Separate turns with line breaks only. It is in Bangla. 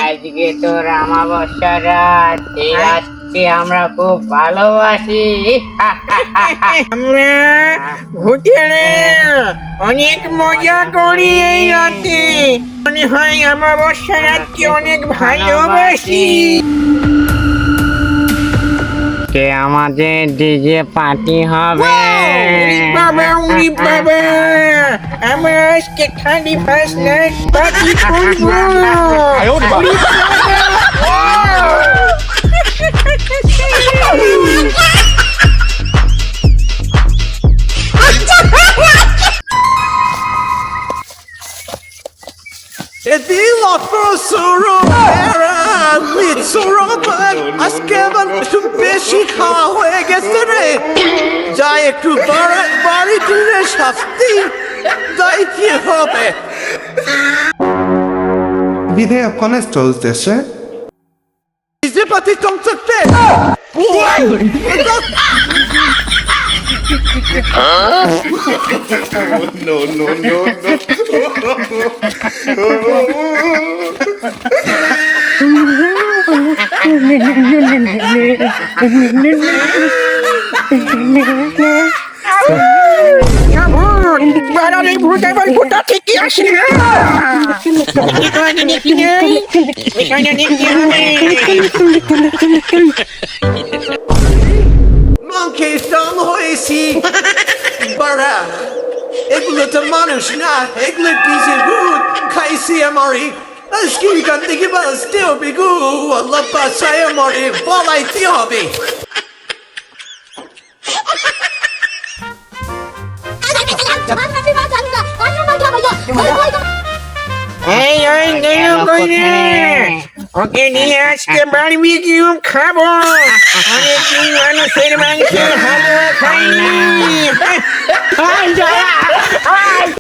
আজকে তোর অমাবস্যা রাত, এই রাতকে আমরা খুব ভালোবাসি।
আমরা ভূতেরা অনেক মজা করি এই রাতে। মনে হয় অমাবস্যা রাতকে অনেক ভালোবাসি।
কে আমাদের ডিজে পার্টি হবে।
বাবা উনি বাবা, আমরা আজকে 31st নাইট পার্টি করবো। উরি
Edila prosuru era mitsuroban askeban একটু বেশি খাওয়া হয়ে গেছে রে। যাই একটু বাড়ি তুলে শাস্তি তাই কি হবে?
Video con estos দেশে
ডিজে পাতি কনসার্টে
বাড়ারে ভূত আবার কোথা থেকে আসে? দেখি নাই, বিষয়টা দেখতে হবে।
মাংকে দাম হয়েছি বাড়া। এগুলো তো মানুষ না, এগুলো ডিজে ভূত খাইছি আমারই। আজকে এখান থেকে বাঁচতে হবে গো, আল্লাহ বাঁচায় আমারে বলাইতে হবে।
এই ওই নেও কইরে, ওকে নিয়ে আজকে বারবিকিউ খাবো। অনেকদিন মানুষের মাংসের হালুয়া খাইনি।